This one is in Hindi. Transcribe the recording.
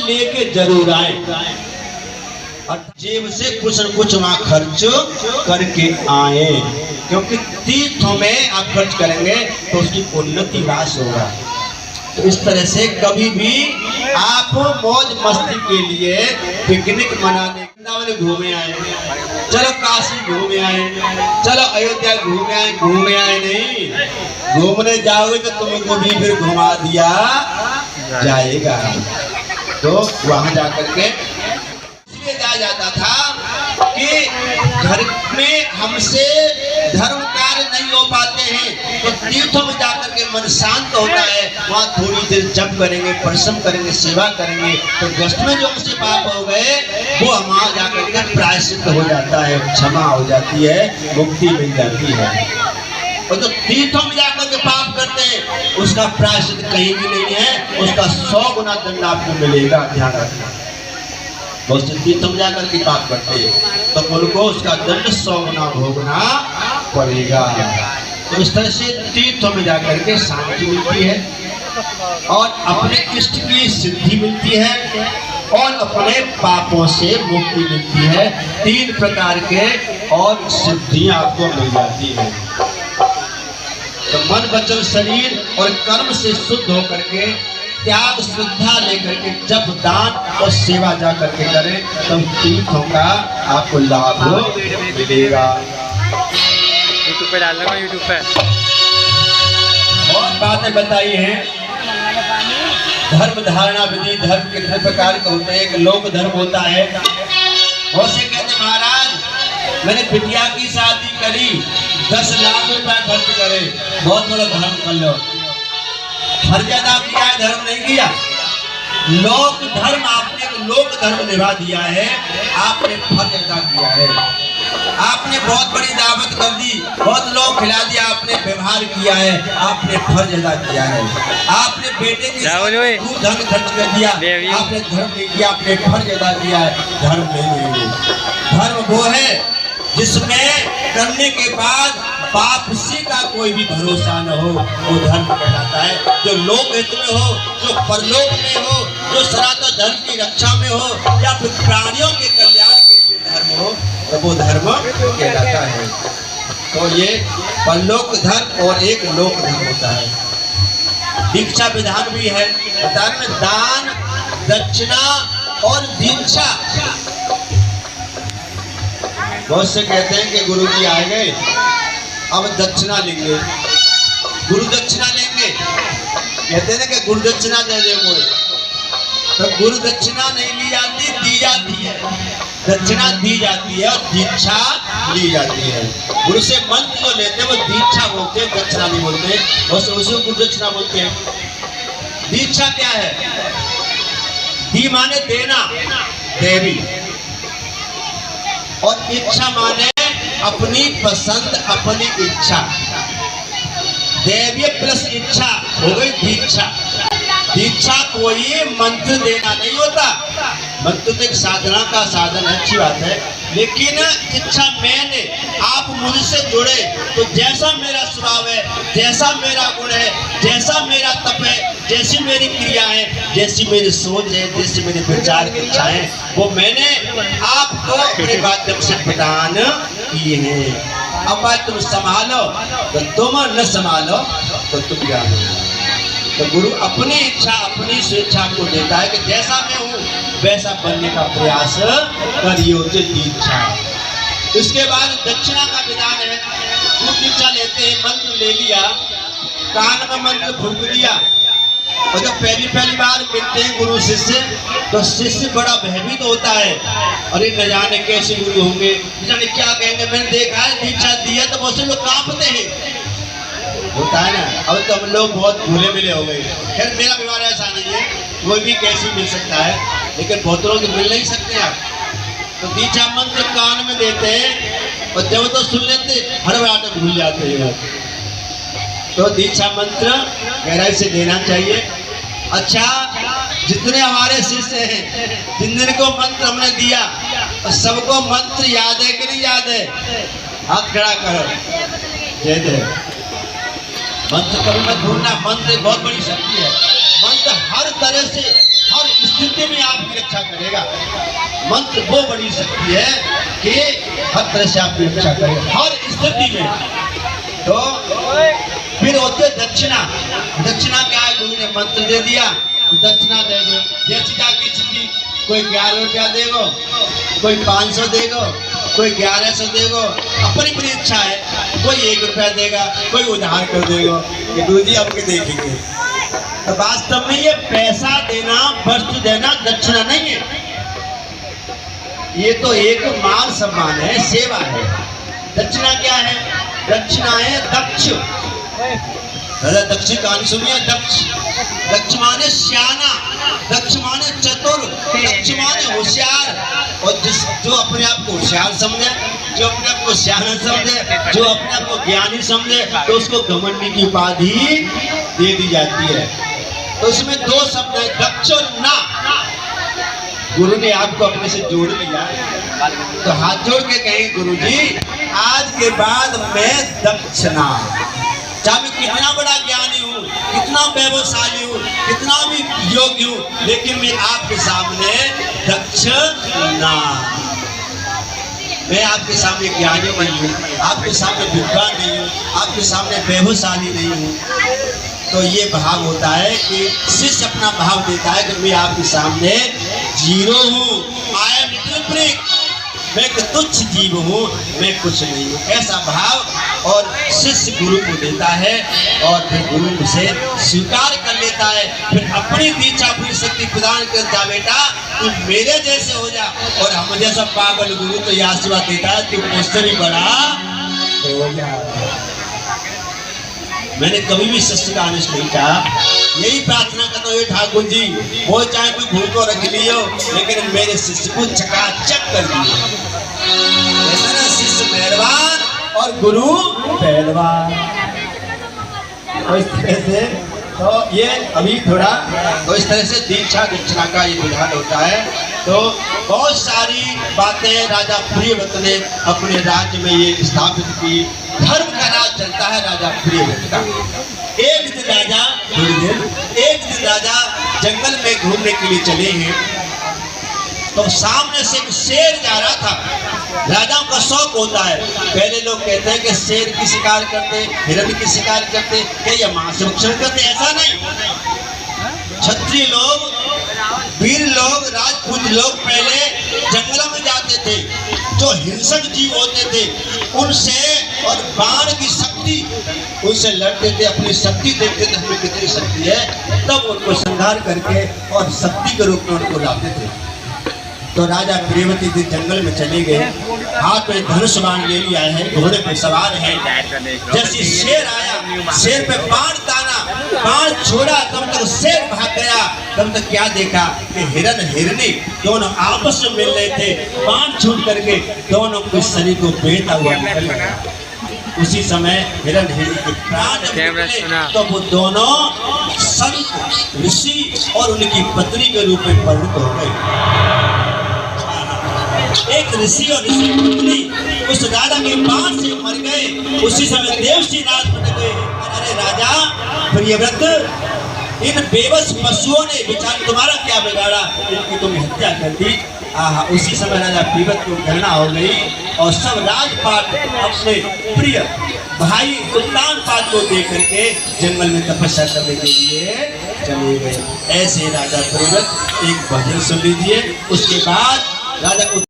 लेके जरूर आए और जेब से कुछ न कुछ वहां खर्च करके आए, क्योंकि तीर्थों में आप खर्च करेंगे तो उसकी उन्नति नाश होगा। तो इस तरह से कभी भी आप मौज मस्ती के लिए पिकनिक मनाने वृंदावन घूमे आए, चलो काशी घूमे आए, चलो अयोध्या घूमे आए नहीं, घूमने जाओगे तो तुमको भी फिर घुमा दिया जाएगा। तो वहां जाकर के इसलिए जाया जाता था कि घर में हमसे धर्म कार्य नहीं हो पाते हैं, तो तीर्थों में जाकर के मन शांत होता है, वहाँ थोड़ी देर जप करेंगे, परिश्रम करेंगे, सेवा करेंगे, तो दृष्ट में जो हमसे पाप हो गए वो वहाँ जाकर के प्रायश्चित हो जाता है, क्षमा हो जाती है, मुक्ति मिल जाती है। और जो तीर्थों में जाकर के पाप करते हैं उसका प्रायश्चित कहीं भी नहीं है, उसका 100 गुना दंड आपको मिलेगा, ध्यान रखना। बहुत से तीर्थों में जाकर के पाप करते हैं तो उनको उसका दंड 100 गुना भोगना पड़ेगा। तो इस तरह से तीर्थों में जाकर के शांति मिलती है और अपने इष्ट की सिद्धि मिलती है और अपने पापों से मुक्ति मिलती है। 3 प्रकार के और सिद्धियां आपको मिल जाती है। तो मन वचन शरीर और कर्म से शुद्ध होकर के त्याग श्रद्धा लेकर के जब दान और सेवा जा करके करें तब तीर्थों का आपको लाभ मिलेगा। यूट्यूब पे डाल दूंगा, यूट्यूब पे बहुत बातें बताई हैं। धर्म धारणा विधि धर्म कितने प्रकार के होते हैं। एक लोक धर्म होता है, बहुत से कहते महाराज मैंने बिटिया की शादी करी, 10 लाख रुपया खर्च करे, बहुत बड़ा धर्म कर लो। फर्ज अदा किया है, धर्म नहीं किया। लोक धर्म आपने लोक धर्म निभा दिया है, आपने फर्ज अदा किया है। आपने बहुत बड़ी दावत कर दी, बहुत लोग खिला दिया, आपने व्यवहार किया है, आपने फर्ज अदा किया है। आपने बेटे के धन खर्च कर दिया, आपने धर्म नहीं किया, आपने फर्ज अदा किया है, धर्म नहीं। धर्म वो है जिसमें करने के बाद वापसी का कोई भी भरोसा न हो, वो धर्म कहलाता है। जो लोक हित में हो, जो परलोक में हो, जो सनातन धर्म की रक्षा में हो या फिर प्राणियों के कल्याण के लिए धर्म हो, तो वो धर्म कहलाता है। तो ये परलोक धर्म और एक लोक धर्म होता है। दीक्षा विधान भी है, बता रहे हैं, दान दक्षिणा और दीक्षा। बहुत से कहते हैं कि गुरु जी आ गए अब दक्षिणा लेंगे, गुरु दक्षिणा लेंगे, कहते हैं ना कि गुरु दक्षिणा दे दे मुझे, तो गुरु दक्षिणा नहीं ली जाती, दी जाती है। दक्षिणा दी जाती है और दीक्षा ली जाती है। गुरु से मंत्र जो लेते हैं वो दीक्षा बोलते हैं, दक्षिणा नहीं बोलते, उसे गुरु दक्षिणा बोलते हैं। दीक्षा क्या है? दी माने देना, देवी, और इच्छा माने अपनी पसंद, अपनी इच्छा। दैवीय प्लस इच्छा हो गई दीक्षा। दीक्षा कोई मंत्र देना नहीं होता, मंत्र तो एक साधना का साधन है, अच्छी बात है, लेकिन इच्छा मैंने आप मुझसे जुड़े तो जैसा मेरा स्वभाव है, जैसा मेरा गुण है, जैसा मेरा तप है, जैसी मेरी क्रिया है, जैसी मेरी सोच है, जैसी मेरे विचार की इच्छा है, वो मैंने आपको अपने माध्यम से प्रदान किए हैं। अब बात तुम संभालो तो तुम, न संभालो तो तुम जानो। तो गुरु अपनी इच्छा अपनी स्वेच्छा को देता है कि जैसा मैं हूँ वैसा बनने का प्रयास करियो, दीक्षा। इसके बाद दक्षिणा का विधान है। गुरु दीक्षा लेते हैं, मंत्र ले लिया, कान में मंत्र फूंक दिया, और जब पहली बार मिलते हैं गुरु शिष्य तो शिष्य बड़ा भयभीत होता है, अरे न जाने कैसे गुरु होंगे, न जाने क्या कहेंगे। मैंने देखा है दीक्षा दी है तो बहुत से लोग कांपते हैं, होता है ना। अब तो हम लोग बहुत भूले मिले हो गए। खैर मेरा व्यवहार ऐसा नहीं है, कोई भी कैसे मिल सकता है, लेकिन बहुत लोग मिल नहीं सकते आप। तो दीक्षा मंत्र कान में देते हैं और जब तो सुन लेते हर बार भूल जाते हैं। तो दीक्षा मंत्र गहराई से देना चाहिए। अच्छा, जितने हमारे शिष्य हैं, जिन जिन को मंत्र हमने दिया, सबको मंत्र याद है कि नहीं याद है? हाथ खड़ा करो, जय जय। मंत्र कभी मत भूलना, मंत्र बहुत बड़ी शक्ति है। मंत्र हर तरह से, हर स्थिति स्थिति में आपकी रक्षा करेगा। मंत्र वो बड़ी शक्ति है कि हर तरह से आपकी रक्षा करेगा हर स्थिति में। तो फिर होते दक्षिणा। दक्षिणा क्या है? गुरु ने मंत्र दे दिया, दक्षिणा दे दो। जैसी जाकी स्थिति, कोई 11 रुपया देगो, कोई 500 देगो, कोई 1100 देगो, अपनी अपनी इच्छा है। कोई 1 रुपया देगा, कोई उधार कर देगा। ये गुरु जी आपके देखेंगे। तो वास्तव में ये पैसा देना, वस्तु देना दक्षिणा नहीं है, ये तो एक मान सम्मान है, सेवा है। दक्षिणा क्या है? दक्षिणा है दक्ष। दादा दक्ष की कहानी सुनिए। दक्ष, दक्ष माने श्याना, दक्ष माने चतुर, दक्ष माने होशियार। और जो अपने आप को होशियार समझे, जो अपने आप को श्याना समझे, जो अपने आप को ज्ञानी समझे, तो उसको घमंडी की उपाधि दे दी जाती है। तो इसमें 2 शब्द है, दक्ष और ना। गुरु ने आपको अपने से जोड़ लिया, तो हाथ जोड़ के कहेंगे गुरु जी आज के बाद मैं दक्षिणा, चाहे मैं कितना बड़ा ज्ञानी हूँ, कितना वैभवशाली हूँ, कितना भी योग्य हूँ, लेकिन मैं आपके सामने दक्षिणा, मैं आपके सामने ज्ञानी नहीं हूँ, आपके सामने विद्वान नहीं हूँ, आपके सामने वैभवशाली नहीं हूँ। तो ये भाव होता है कि शिष्य अपना भाव देता है कि मैं आपके सामने जीरो हूँ, आई एम लिटिल ब्रिक, मैं एक तुच्छ जीव हूँ, मैं कुछ नहीं हूँ, ऐसा भाव। और शिष्य गुरु को देता है और फिर गुरु उसे स्वीकार कर लेता है, फिर अपनी दीक्षा अपनी शक्ति प्रदान करता, बेटा तू मेरे जैसे हो जा। और हम जैसा पागल गुरु तो यह आशीर्वाद देता है तू मुझसे भी बड़ा हो जा। मैंने कभी भी शिष्य का अनिष्ट नहीं कहा, यही प्रार्थना करता हूँ ठाकुर जी, वो चाहे कोई भूल को रख लियो, लेकिन मेरे शिष्य को चकाचक कर दियो। ऐसा शिष्य मेहरबान और गुरु पहलवान। तो इस तरह से तो ये अभी थोड़ा तो इस तरह से दीक्षा दीक्षिणा का ये विधान होता है। तो बहुत सारी बातें राजा प्रियव्रत ने अपने राज्य में ये स्थापित की। धर्म का राज चलता है राजा प्रियव्रत का। एक दिन राजा जंगल में घूमने के लिए चले हैं, तो सामने से एक शेर जा रहा था। राजाओं का शौक होता है, पहले लोग कहते हैं कि शेर की शिकार करते, हिरण की शिकार करते, क्या ये मांस भक्षण करते? ऐसा नहीं। क्षत्रिय लोग, वीर लोग, राजपूत लोग पहले जंगलों में जाते थे, जो हिंसक जीव होते थे उनसे और बाण की शक्ति उनसे लड़ते थे, अपनी शक्ति देखते थे हमें कितनी शक्ति है, तब उनको संहार करके और शक्ति के रूप में उनको लाते थे। तो राजा प्रियव्रत जी जंगल में चले गए, हाथ में धनुष बाण ले लिया है, घोड़े पे सवार है। जैसे शेर आया, शेर पे बाण ताना, बाण छोड़ा, तब तक शेर भाग गया। तब तक क्या देखा कि हिरन हिरनी दोनों आपस में मिल रहे थे, बाण छूट करके दोनों के शरीर को बेहता हुआ निकल गया। उसी समय हिरन हिरनी के प्राण निकले, तो वो दोनों संत ऋषि और उनकी पत्नी के रूप में परिणत हो गए। एक ऋषि और ऋषि पत्नी उस राजा के बाण से मर गए। उसी समय देवश्री नाथ बन गए। अरे राजा प्रियव्रत, इन बेबस पशुओं ने बेचारे तुम्हारा क्या बिगाड़ा, इनकी तुम हत्या कर दी। उसी समय राजा प्रियव्रत को घृणा हो गई और सब राजपाट अपने प्रिय भाई उत्तानपाद को देख करके जंगल में तपस्या करने के लिए चले गए। ऐसे राजा प्रियव्रत एक भजन सुन लीजिए। उसके बाद राजा